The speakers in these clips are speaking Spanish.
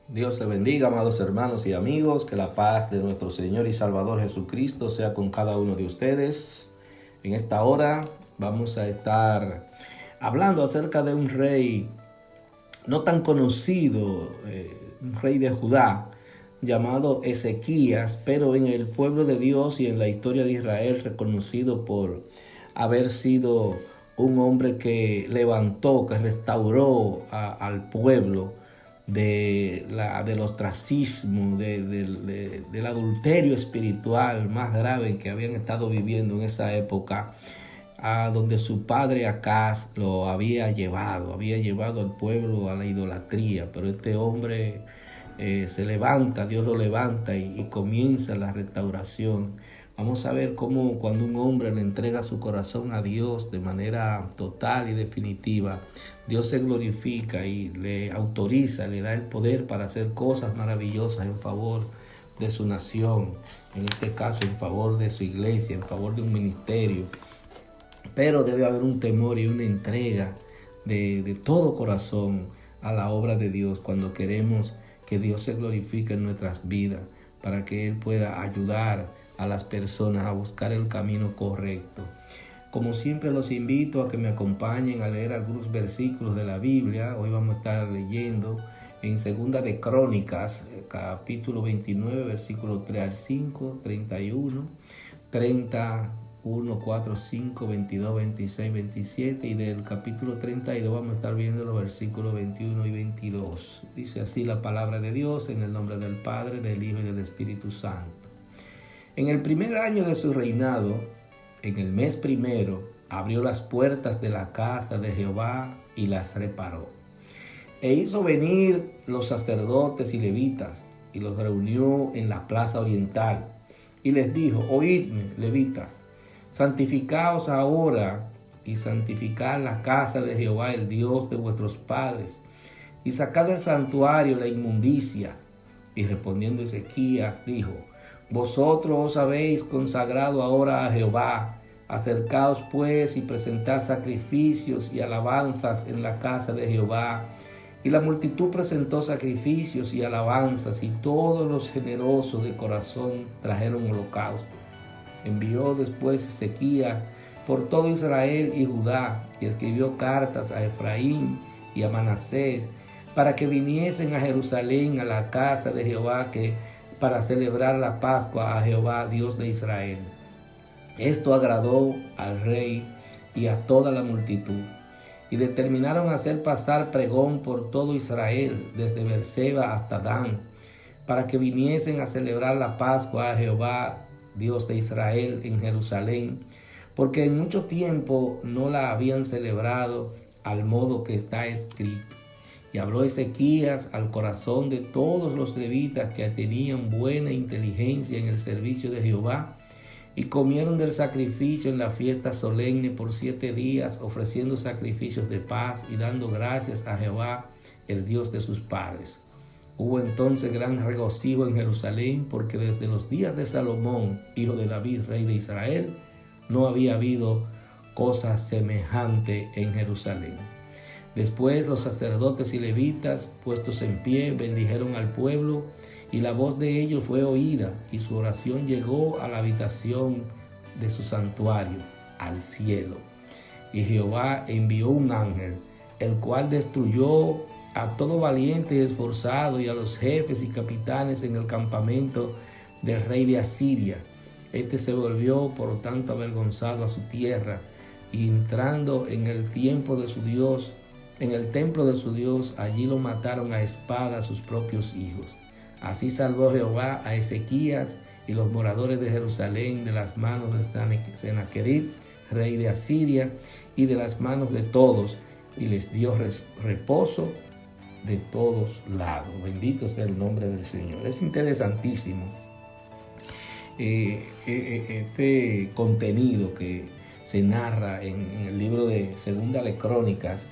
Dios te bendiga, amados hermanos y amigos, que la paz de nuestro Señor y Salvador Jesucristo sea con cada uno de ustedes. En esta hora vamos a estar hablando acerca de un rey no tan conocido, un rey de Judá llamado Ezequías, pero en el pueblo de Dios y en la historia de Israel reconocido por haber sido un hombre que levantó, que restauró al pueblo del ostracismo, del adulterio espiritual más grave que habían estado viviendo en esa época, a donde su padre Acaz lo había llevado al pueblo a la idolatría. Pero este hombre se levanta, Dios lo levanta y comienza la restauración. Vamos a ver cómo cuando un hombre le entrega su corazón a Dios de manera total y definitiva, Dios se glorifica y le autoriza, le da el poder para hacer cosas maravillosas en favor de su nación, en este caso en favor de su iglesia, en favor de un ministerio. Pero debe haber un temor y una entrega de todo corazón a la obra de Dios cuando queremos que Dios se glorifique en nuestras vidas, para que Él pueda ayudar a las personas a buscar el camino correcto. Como siempre, los invito a que me acompañen a leer algunos versículos de la Biblia. Hoy vamos a estar leyendo en Segunda de Crónicas, capítulo 29, versículo 3 al 5, 31, 31, 4, 5, 22, 26, 27, y del capítulo 32 vamos a estar viendo los versículos 21 y 22. Dice así la palabra de Dios, en el nombre del Padre, del Hijo y del Espíritu Santo. En el primer año de su reinado, en el mes primero, abrió las puertas de la casa de Jehová y las reparó. E hizo venir los sacerdotes y levitas, y los reunió en la plaza oriental, y les dijo: oídme, levitas, santificaos ahora y santificad la casa de Jehová, el Dios de vuestros padres, y sacad del santuario la inmundicia. Y respondiendo Ezequías dijo: vosotros os habéis consagrado ahora a Jehová. Acercaos pues y presentad sacrificios y alabanzas en la casa de Jehová. Y la multitud presentó sacrificios y alabanzas, y todos los generosos de corazón trajeron holocausto. Envió después Ezequías por todo Israel y Judá, y escribió cartas a Efraín y a Manasés, para que viniesen a Jerusalén, a la casa de Jehová, para celebrar la Pascua a Jehová, Dios de Israel. Esto agradó al rey y a toda la multitud, y determinaron hacer pasar pregón por todo Israel, desde Beerseba hasta Dan, para que viniesen a celebrar la Pascua a Jehová, Dios de Israel, en Jerusalén, porque en mucho tiempo no la habían celebrado al modo que está escrito. Y habló Ezequías al corazón de todos los levitas que tenían buena inteligencia en el servicio de Jehová, y comieron del sacrificio en la fiesta solemne por 7 días, ofreciendo sacrificios de paz y dando gracias a Jehová, el Dios de sus padres. Hubo entonces gran regocijo en Jerusalén, porque desde los días de Salomón, hijo de David, rey de Israel, no había habido cosa semejante en Jerusalén. Después los sacerdotes y levitas, puestos en pie, bendijeron al pueblo, y la voz de ellos fue oída, y su oración llegó a la habitación de su santuario, al cielo. Y Jehová envió un ángel, el cual destruyó a todo valiente y esforzado, y a los jefes y capitanes en el campamento del rey de Asiria. Este se volvió, por tanto, avergonzado a su tierra, y entrando en el templo de su Dios, allí lo mataron a espada a sus propios hijos. Así salvó Jehová a Ezequías y los moradores de Jerusalén de las manos de Sennacherib, rey de Asiria, y de las manos de todos, y les dio reposo de todos lados. Bendito sea el nombre del Señor. Es interesantísimo este contenido que se narra en el libro de Segunda de Crónicas.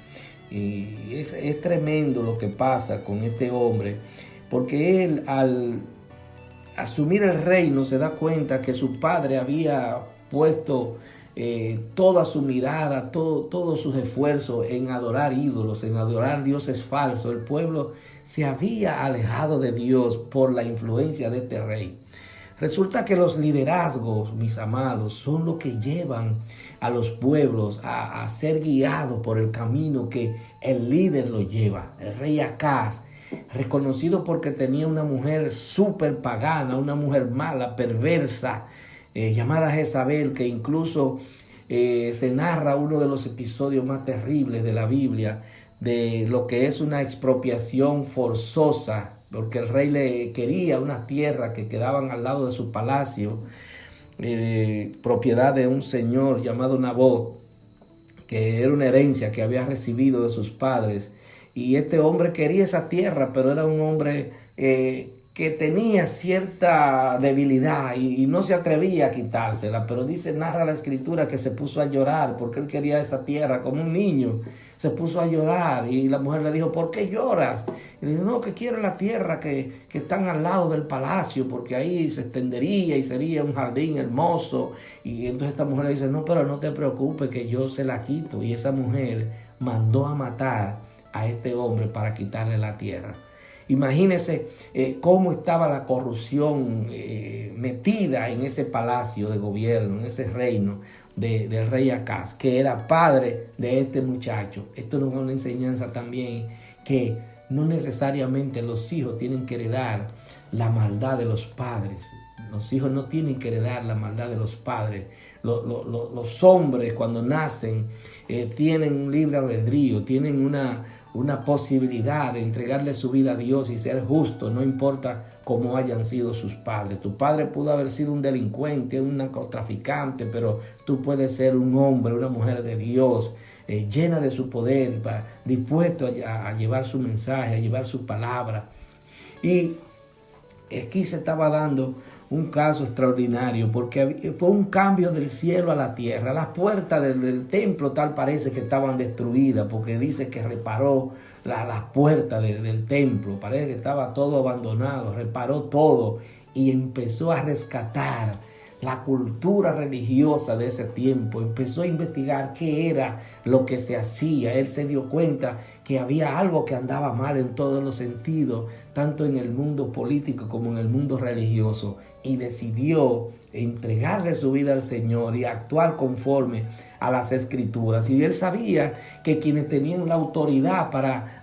Y es tremendo lo que pasa con este hombre, porque él, al asumir el reino, se da cuenta que su padre había puesto toda su mirada, todos sus esfuerzos en adorar ídolos, en adorar dioses falsos. El pueblo se había alejado de Dios por la influencia de este rey. Resulta que los liderazgos, mis amados, son los que llevan a los pueblos a ser guiados por el camino que el líder lo lleva. El rey Acaz, reconocido porque tenía una mujer súper pagana, una mujer mala, perversa, llamada Jezabel, que incluso se narra uno de los episodios más terribles de la Biblia, de lo que es una expropiación forzosa, porque el rey le quería una tierra que quedaban al lado de su palacio, propiedad de un señor llamado Nabot, que era una herencia que había recibido de sus padres. Y este hombre quería esa tierra, pero era un hombre que tenía cierta debilidad y no se atrevía a quitársela. Pero narra la escritura que se puso a llorar porque él quería esa tierra como un niño. Se puso a llorar y la mujer le dijo, ¿por qué lloras? Y le dijo, no, que quiero la tierra que están al lado del palacio, porque ahí se extendería y sería un jardín hermoso. Y entonces esta mujer le dice, no, pero no te preocupes que yo se la quito. Y esa mujer mandó a matar a este hombre para quitarle la tierra. Imagínense cómo estaba la corrupción metida en ese palacio de gobierno, en ese reino del rey Acaz, que era padre de este muchacho. Esto nos da una enseñanza también, que no necesariamente los hijos tienen que heredar la maldad de los padres. Los hijos no tienen que heredar la maldad de los padres. Los hombres cuando nacen tienen un libre albedrío, tienen una posibilidad de entregarle su vida a Dios y ser justo, no importa cómo hayan sido sus padres. Tu padre pudo haber sido un delincuente, un narcotraficante, pero tú puedes ser un hombre, una mujer de Dios, llena de su poder, dispuesto a llevar su mensaje, a llevar su palabra. Y aquí se estaba dando un caso extraordinario, porque fue un cambio del cielo a la tierra. Las puertas del templo tal parece que estaban destruidas, porque dice que reparó las puertas del templo. Parece que estaba todo abandonado, reparó todo y empezó a rescatar la cultura religiosa de ese tiempo. Empezó a investigar qué era lo que se hacía. Él se dio cuenta que había algo que andaba mal en todos los sentidos, tanto en el mundo político como en el mundo religioso, y decidió entregarle su vida al Señor y actuar conforme a las Escrituras. Y él sabía que quienes tenían la autoridad para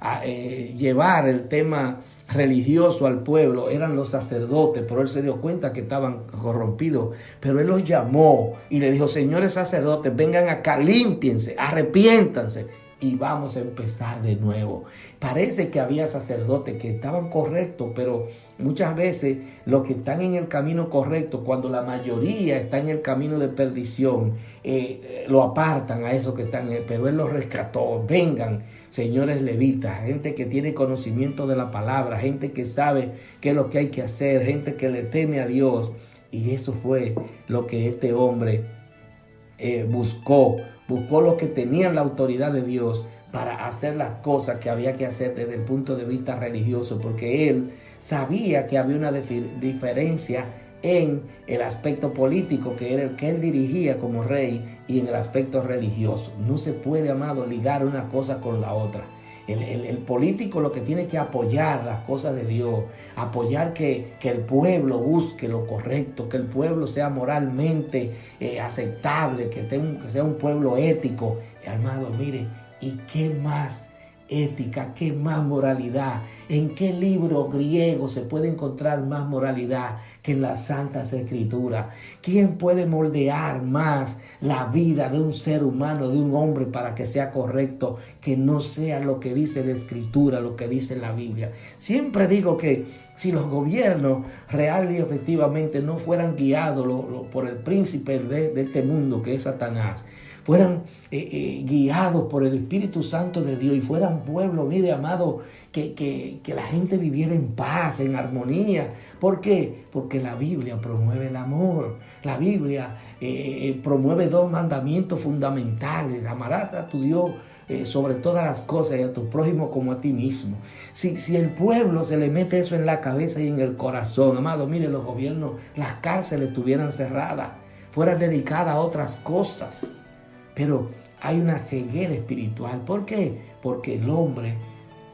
llevar el tema religioso al pueblo eran los sacerdotes, pero él se dio cuenta que estaban corrompidos. Pero él los llamó y le dijo, señores sacerdotes, vengan acá, límpiense, arrepiéntanse y vamos a empezar de nuevo. Parece que había sacerdotes que estaban correctos, pero muchas veces los que están en el camino correcto, cuando la mayoría está en el camino de perdición, lo apartan a esos que están, pero él los rescató. Vengan, señores levitas, gente que tiene conocimiento de la palabra, gente que sabe qué es lo que hay que hacer, gente que le teme a Dios. Y eso fue lo que este hombre buscó los que tenían la autoridad de Dios para hacer las cosas que había que hacer desde el punto de vista religioso, porque él sabía que había una diferencia en el aspecto político, que era el que él dirigía como rey, y en el aspecto religioso. No se puede, amado, ligar una cosa con la otra. El político lo que tiene que apoyar las cosas de Dios, apoyar que el pueblo busque lo correcto, que el pueblo sea moralmente aceptable, que sea un pueblo ético. Amado, mire, ¿y qué más ética, qué más moralidad? ¿En qué libro griego se puede encontrar más moralidad que en las Santas Escrituras? ¿Quién puede moldear más la vida de un ser humano, de un hombre, para que sea correcto, que no sea lo que dice la Escritura, lo que dice la Biblia? Siempre digo que si los gobiernos real y efectivamente no fueran guiados por el príncipe de este mundo, que es Satanás, fueran guiados por el Espíritu Santo de Dios y fueran pueblo, mire, amado, que la gente viviera en paz, en armonía. ¿Por qué? Porque la Biblia promueve el amor. La Biblia promueve dos mandamientos fundamentales: amarás a tu Dios sobre todas las cosas y a tu prójimo como a ti mismo. Si el pueblo se le mete eso en la cabeza y en el corazón, amado, mire, los gobiernos, las cárceles estuvieran cerradas, fuera dedicada a otras cosas. Pero hay una ceguera espiritual. ¿Por qué? Porque el hombre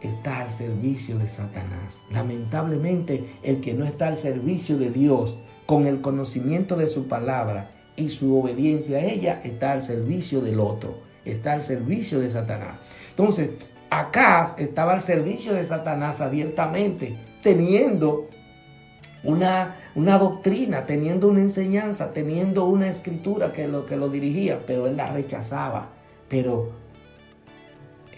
está al servicio de Satanás. Lamentablemente, el que no está al servicio de Dios, con el conocimiento de su palabra y su obediencia a ella, está al servicio del otro, está al servicio de Satanás. Entonces, Acaz estaba al servicio de Satanás abiertamente, teniendo una doctrina, teniendo una enseñanza, teniendo una escritura que lo dirigía, pero él la rechazaba. Pero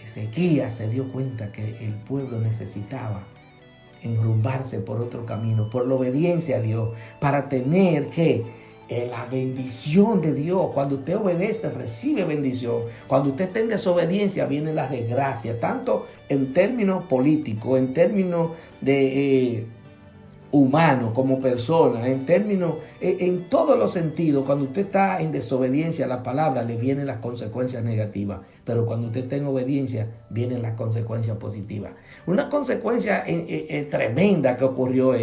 Ezequías se dio cuenta que el pueblo necesitaba enrumbarse por otro camino, por la obediencia a Dios, para tener la bendición de Dios. Cuando usted obedece, recibe bendición. Cuando usted está en desobediencia, viene la desgracia, tanto en términos políticos, en términos de humano como persona, en términos, en todos los sentidos. Cuando usted está en desobediencia a la palabra, le vienen las consecuencias negativas, pero cuando usted está en obediencia, vienen las consecuencias positivas. Una consecuencia tremenda que ocurrió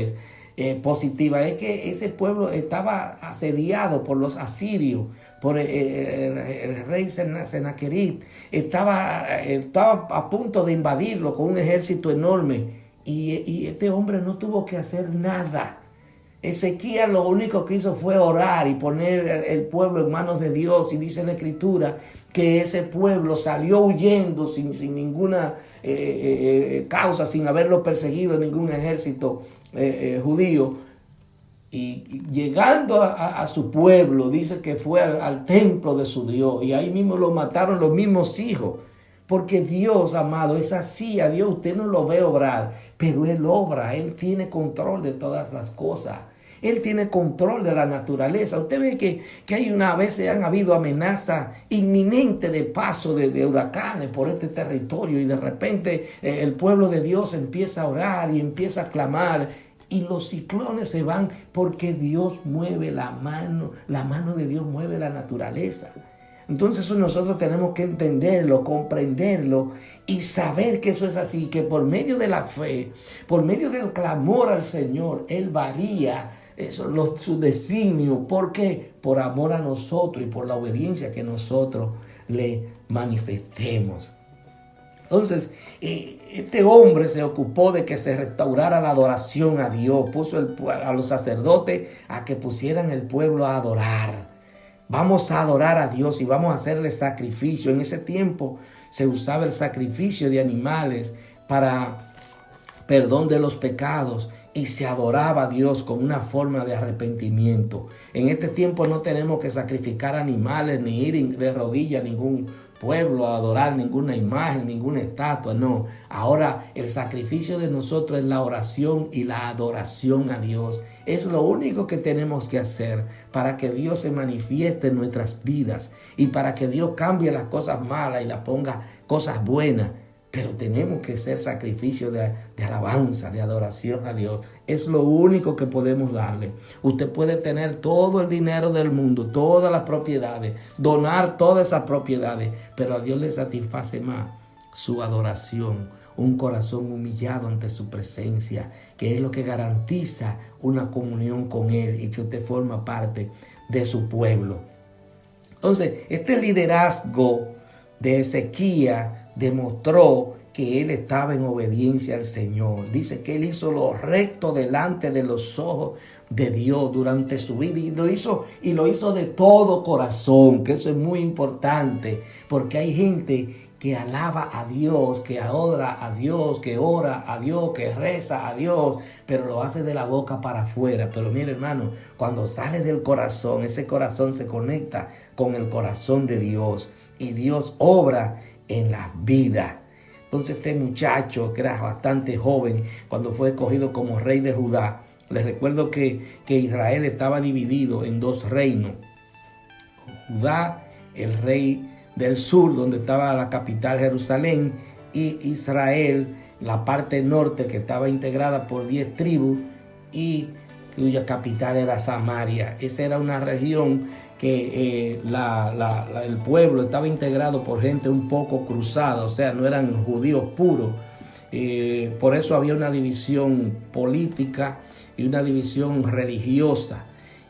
positiva, es que ese pueblo estaba asediado por los asirios, por el rey Sennacherib. Estaba a punto de invadirlo con un ejército enorme. Y este hombre no tuvo que hacer nada. Ezequías lo único que hizo fue orar y poner el pueblo en manos de Dios. Y dice la Escritura que ese pueblo salió huyendo sin ninguna causa, sin haberlo perseguido ningún ejército judío. Y llegando a su pueblo, dice que fue al templo de su Dios. Y ahí mismo lo mataron los mismos hijos. Porque Dios, amado, es así. A Dios usted no lo ve obrar, pero Él obra. Él tiene control de todas las cosas. Él tiene control de la naturaleza. Usted ve que hay a veces han habido amenazas inminentes de paso de huracanes por este territorio. Y de repente el pueblo de Dios empieza a orar y empieza a clamar. Y los ciclones se van porque Dios mueve la mano de Dios mueve la naturaleza. Entonces nosotros tenemos que entenderlo, comprenderlo y saber que eso es así, que por medio de la fe, por medio del clamor al Señor, Él varía su designio. ¿Por qué? Por amor a nosotros y por la obediencia que nosotros le manifestemos. Entonces, este hombre se ocupó de que se restaurara la adoración a Dios, puso a los sacerdotes a que pusieran el pueblo a adorar. Vamos a adorar a Dios y vamos a hacerle sacrificio. En ese tiempo se usaba el sacrificio de animales para perdón de los pecados y se adoraba a Dios con una forma de arrepentimiento. En este tiempo no tenemos que sacrificar animales ni ir de rodillas a ningún pueblo a adorar ninguna imagen, ninguna estatua, no. Ahora el sacrificio de nosotros es la oración y la adoración a Dios. Es lo único que tenemos que hacer para que Dios se manifieste en nuestras vidas y para que Dios cambie las cosas malas y las ponga cosas buenas. Pero tenemos que hacer sacrificio de alabanza, de adoración a Dios. Es lo único que podemos darle. Usted puede tener todo el dinero del mundo, todas las propiedades, donar todas esas propiedades, pero a Dios le satisface más su adoración, un corazón humillado ante su presencia, que es lo que garantiza una comunión con Él y que usted forma parte de su pueblo. Entonces, este liderazgo de Ezequías demostró que él estaba en obediencia al Señor. Dice que él hizo lo recto delante de los ojos de Dios durante su vida y lo hizo de todo corazón, que eso es muy importante, porque hay gente que alaba a Dios, que adora a Dios, que ora a Dios, que reza a Dios, pero lo hace de la boca para afuera. Pero mire, hermano, cuando sale del corazón, ese corazón se conecta con el corazón de Dios y Dios obra en la vida. Entonces este muchacho, que era bastante joven cuando fue escogido como rey de Judá, les recuerdo que Israel estaba dividido en dos reinos. Judá, el rey del sur, donde estaba la capital Jerusalén, y Israel, la parte norte, que estaba integrada por 10 tribus y cuya capital era Samaria. Esa era una región que el pueblo estaba integrado por gente un poco cruzada, o sea, no eran judíos puros. Por eso había una división política y una división religiosa.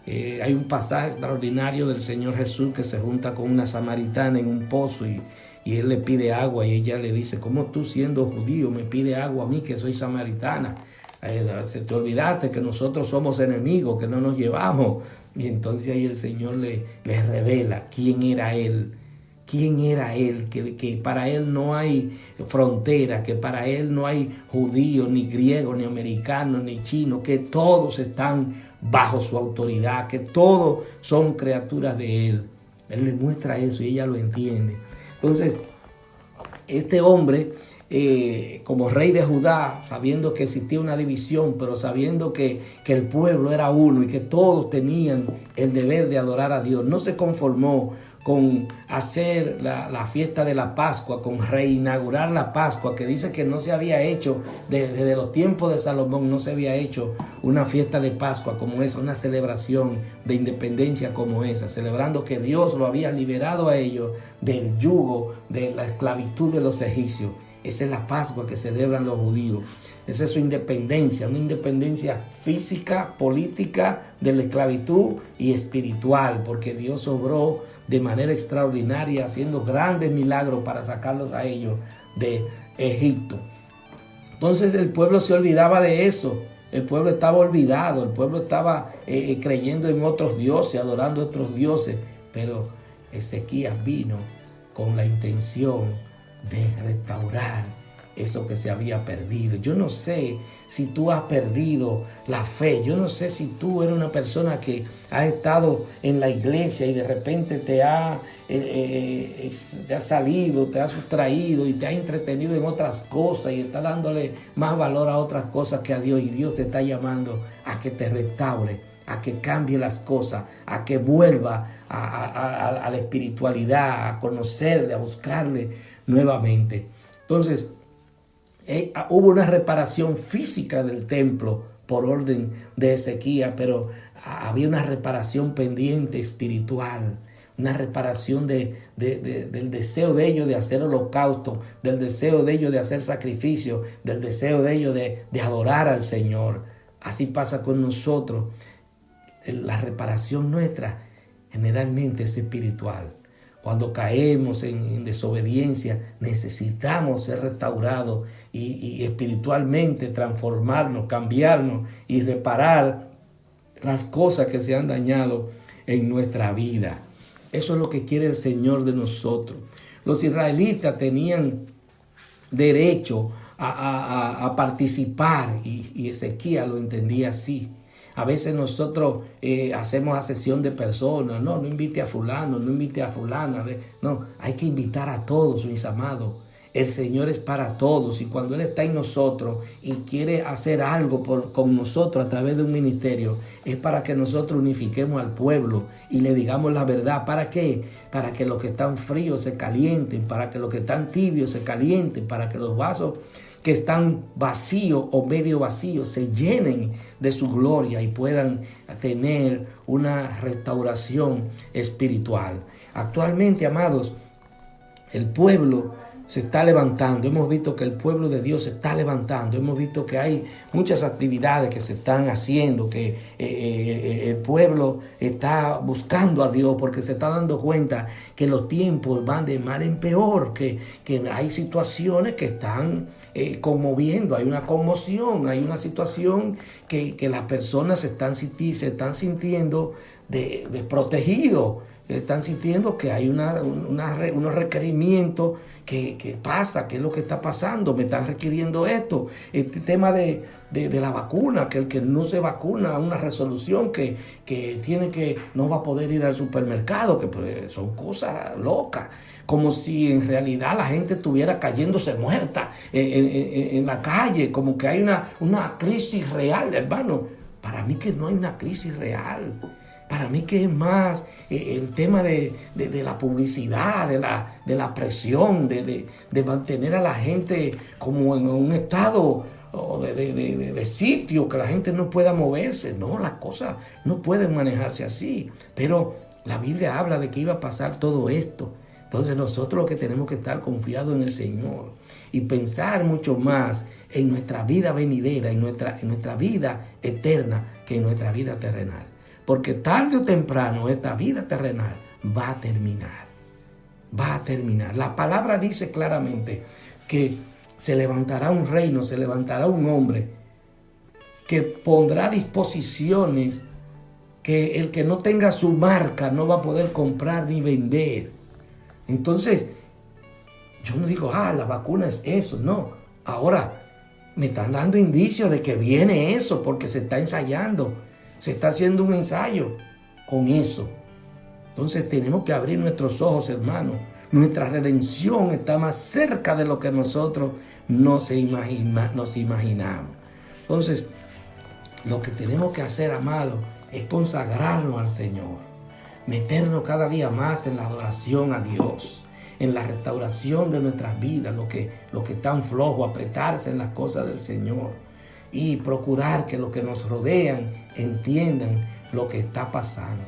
Hay un pasaje extraordinario del Señor Jesús que se junta con una samaritana en un pozo y él le pide agua y ella le dice, ¿cómo tú siendo judío me pide agua a mí que soy samaritana? Se te olvidaste que nosotros somos enemigos, que no nos llevamos. Y entonces ahí el Señor le revela quién era Él. ¿Quién era Él? Que para Él no hay frontera, que para Él no hay judío, ni griego, ni americano, ni chino, que todos están bajo su autoridad, que todos son criaturas de Él. Él le muestra eso y ella lo entiende. Entonces, este hombre, como rey de Judá, sabiendo que existía una división, pero sabiendo que el pueblo era uno y que todos tenían el deber de adorar a Dios, no se conformó con hacer la fiesta de la Pascua, con reinaugurar la Pascua, que dice que no se había hecho, desde los tiempos de Salomón no se había hecho una fiesta de Pascua como esa, una celebración de independencia como esa, celebrando que Dios lo había liberado a ellos del yugo, de la esclavitud de los egipcios. Esa es la Pascua que celebran los judíos. Esa es su independencia, una independencia física, política, de la esclavitud y espiritual, porque Dios obró de manera extraordinaria, haciendo grandes milagros para sacarlos a ellos de Egipto. Entonces el pueblo se olvidaba de eso. El pueblo estaba olvidado, el pueblo estaba creyendo en otros dioses, adorando a otros dioses. Pero Ezequías vino con la intención de restaurar eso que se había perdido. Yo no sé si tú has perdido la fe. Yo no sé si tú eres una persona que ha estado en la iglesia y de repente te ha salido, te ha sustraído y te ha entretenido en otras cosas y está dándole más valor a otras cosas que a Dios. Y Dios te está llamando a que te restaure, a que cambie las cosas, a que vuelva a la espiritualidad, a conocerle, a buscarle nuevamente. Entonces, hubo una reparación física del templo por orden de Ezequías, pero había una reparación pendiente espiritual, una reparación del deseo de ellos de hacer holocausto, del deseo de ellos de hacer sacrificio, del deseo de ellos de adorar al Señor. Así pasa con nosotros. La reparación nuestra generalmente es espiritual. Cuando caemos en desobediencia, necesitamos ser restaurados y espiritualmente transformarnos, cambiarnos y reparar las cosas que se han dañado en nuestra vida. Eso es lo que quiere el Señor de nosotros. Los israelitas tenían derecho a participar y Ezequías lo entendía así. A veces nosotros hacemos asesión de personas. No invite a fulano, no invite a fulana. No, hay que invitar a todos, mis amados. El Señor es para todos y cuando Él está en nosotros y quiere hacer algo con nosotros a través de un ministerio, es para que nosotros unifiquemos al pueblo y le digamos la verdad. ¿Para qué? Para que los que están fríos se calienten, para que los que están tibios se calienten, para que los vasos que están vacíos o medio vacíos se llenen de su gloria y puedan tener una restauración espiritual. Actualmente, amados, el pueblo se está levantando. Hemos visto que el pueblo de Dios se está levantando. Hemos visto que hay muchas actividades que se están haciendo, que el pueblo está buscando a Dios porque se está dando cuenta que los tiempos van de mal en peor, que hay situaciones que están conmoviendo, hay una conmoción, hay una situación que las personas se están sintiendo desprotegidos. Están sintiendo que hay unos requerimientos que pasa, que es lo que está pasando, me están requiriendo esto. Este tema de la vacuna, que el que no se vacuna, una resolución que no va a poder ir al supermercado, que pues, son cosas locas. Como si en realidad la gente estuviera cayéndose muerta en la calle, como que hay una crisis real, hermano. Para mí que no hay una crisis real. Para mí que es más el tema de la publicidad, de la presión, de mantener a la gente como en un estado de sitio, que la gente no pueda moverse. No, las cosas no pueden manejarse así. Pero la Biblia habla de que iba a pasar todo esto. Entonces nosotros lo que tenemos que estar confiados en el Señor y pensar mucho más en nuestra vida venidera, en nuestra vida eterna, que en nuestra vida terrenal. porque tarde o temprano esta vida terrenal va a terminar. Va a terminar. La palabra dice claramente que se levantará un reino, se levantará un hombre que pondrá disposiciones que el que no tenga su marca no va a poder comprar ni vender. Entonces, yo no digo, la vacuna es eso, no. Ahora me están dando indicios de que viene eso porque se está ensayando, se está haciendo un ensayo con eso. Entonces tenemos que abrir nuestros ojos, hermanos. Nuestra redención está más cerca de lo que nosotros nos imaginamos. Entonces, lo que tenemos que hacer, amado, es consagrarnos al Señor, meternos cada día más en la adoración a Dios, en la restauración de nuestras vidas, lo que están flojo, apretarse en las cosas del Señor y procurar que los que nos rodean entiendan lo que está pasando.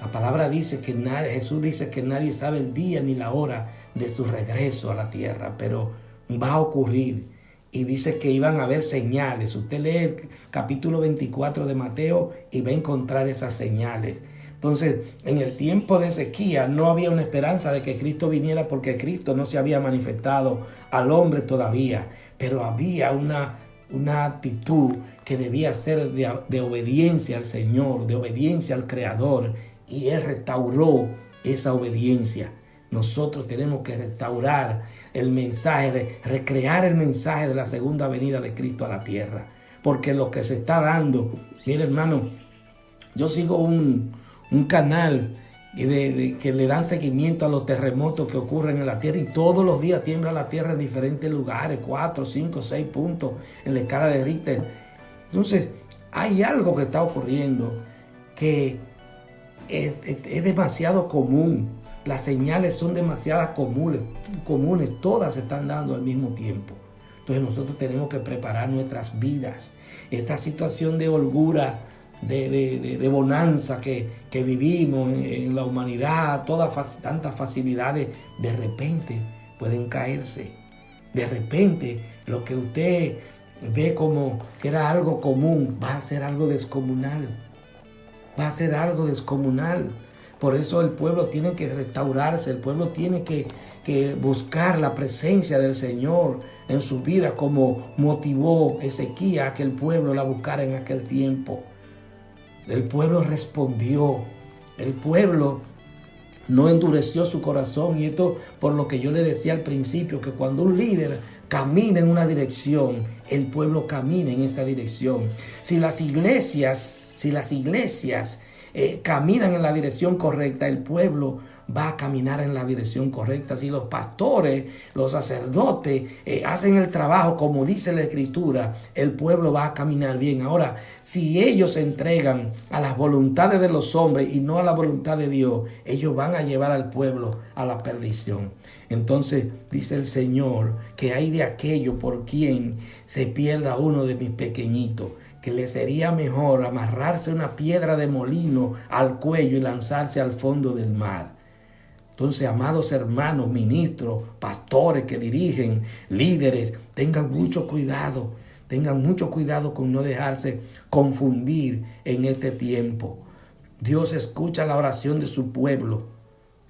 La palabra dice que Jesús dice que nadie sabe el día ni la hora de su regreso a la tierra, pero va a ocurrir. Y dice que iban a haber señales. Usted lee el capítulo 24 de Mateo y va a encontrar esas señales. Entonces, en el tiempo de Ezequías no había una esperanza de que Cristo viniera porque Cristo no se había manifestado al hombre todavía. Pero había una actitud que debía ser de obediencia al Señor, de obediencia al Creador. Y Él restauró esa obediencia. Nosotros tenemos que restaurar el mensaje, recrear el mensaje de la segunda venida de Cristo a la tierra. Porque lo que se está dando, mire hermano, yo sigo un canal que le dan seguimiento a los terremotos que ocurren en la tierra y todos los días tiembla la tierra en diferentes lugares, 4, 5, 6 puntos en la escala de Richter. Entonces, hay algo que está ocurriendo que es demasiado común. Las señales son demasiadas comunes, todas se están dando al mismo tiempo. Entonces nosotros tenemos que preparar nuestras vidas. Esta situación de holgura, de bonanza que vivimos en la humanidad, tantas facilidades, de repente pueden caerse. De repente lo que usted ve como que era algo común va a ser algo descomunal. Va a ser algo descomunal. Por eso el pueblo tiene que restaurarse, el pueblo tiene que buscar la presencia del Señor en su vida, como motivó Ezequías a que el pueblo la buscara en aquel tiempo. El pueblo respondió, el pueblo no endureció su corazón, y esto por lo que yo le decía al principio, que cuando un líder camina en una dirección, el pueblo camina en esa dirección. Si las iglesias caminan en la dirección correcta, el pueblo va a caminar en la dirección correcta. Si los pastores, los sacerdotes hacen el trabajo como dice la Escritura, el pueblo va a caminar bien. Ahora, si ellos se entregan a las voluntades de los hombres y no a la voluntad de Dios, ellos van a llevar al pueblo a la perdición. Entonces dice el Señor que hay de aquello por quien se pierda uno de mis pequeñitos, que le sería mejor amarrarse una piedra de molino al cuello y lanzarse al fondo del mar. Entonces, amados hermanos, ministros, pastores que dirigen, líderes, tengan mucho cuidado con no dejarse confundir en este tiempo. Dios escucha la oración de su pueblo.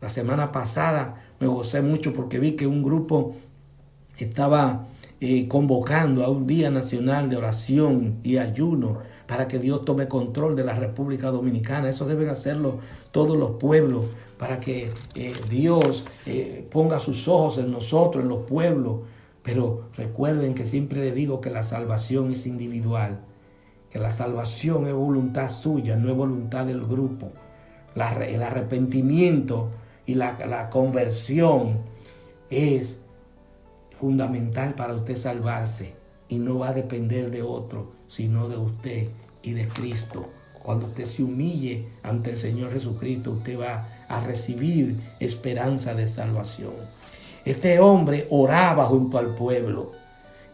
La semana pasada me gocé mucho porque vi que un grupo estaba convocando a un día nacional de oración y ayuno para que Dios tome control de la República Dominicana. Eso deben hacerlo todos los pueblos, para que Dios ponga sus ojos en nosotros, en los pueblos. Pero recuerden que siempre les digo que la salvación es individual, que la salvación es voluntad suya, no es voluntad del grupo. El arrepentimiento y la conversión es fundamental para usted salvarse, y no va a depender de otro, sino de usted y de Cristo. Cuando usted se humille ante el Señor Jesucristo, usted va a recibir esperanza de salvación. Este hombre oraba junto al pueblo.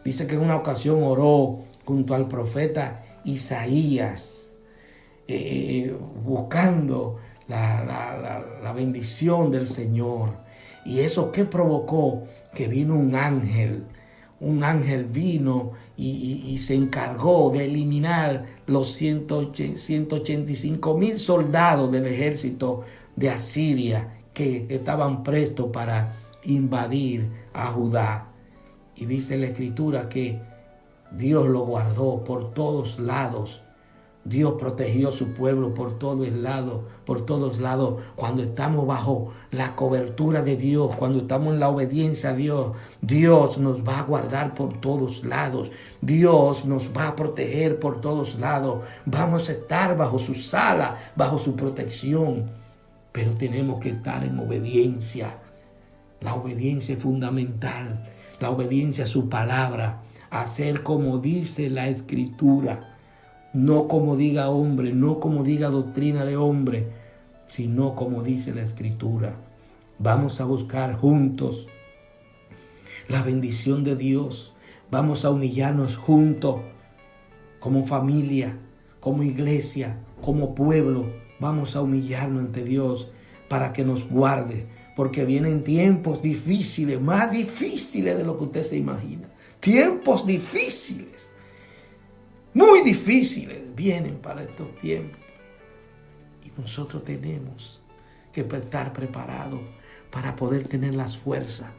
Dice que en una ocasión oró junto al profeta Isaías, buscando la bendición del Señor. ¿Y eso qué provocó? Que vino un ángel vino y se encargó de eliminar los 185,000 soldados del ejército de Asiria que estaban prestos para invadir a Judá. Y dice la Escritura que Dios lo guardó por todos lados. Dios protegió a su pueblo por todos lados. Cuando estamos bajo la cobertura de Dios, cuando estamos en la obediencia a Dios, Dios nos va a guardar por todos lados. Dios nos va a proteger por todos lados. Vamos a estar bajo su sala, bajo su protección. Pero tenemos que estar en obediencia. La obediencia es fundamental. La obediencia a su palabra. Hacer como dice la Escritura. No como diga hombre, no como diga doctrina de hombre, sino como dice la Escritura. Vamos a buscar juntos la bendición de Dios. Vamos a humillarnos juntos como familia, como iglesia, como pueblo. Vamos a humillarnos ante Dios para que nos guarde, porque vienen tiempos difíciles, más difíciles de lo que usted se imagina. Tiempos difíciles. Muy difíciles vienen para estos tiempos. Y nosotros tenemos que estar preparados para poder tener las fuerzas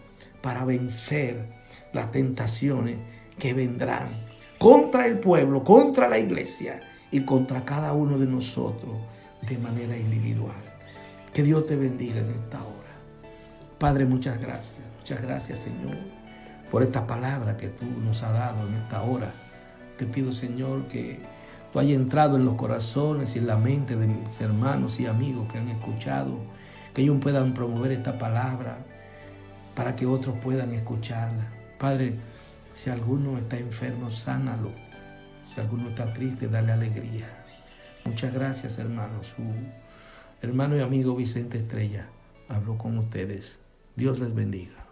para vencer las tentaciones que vendrán contra el pueblo, contra la iglesia y contra cada uno de nosotros de manera individual. Que Dios te bendiga en esta hora. Padre, muchas gracias. Muchas gracias, Señor, por esta palabra que tú nos has dado en esta hora. Te pido, Señor, que tú hayas entrado en los corazones y en la mente de mis hermanos y amigos que han escuchado, que ellos puedan promover esta palabra para que otros puedan escucharla. Padre, si alguno está enfermo, sánalo. Si alguno está triste, dale alegría. Muchas gracias, hermanos. Su hermano y amigo Vicente Estrella habló con ustedes. Dios les bendiga.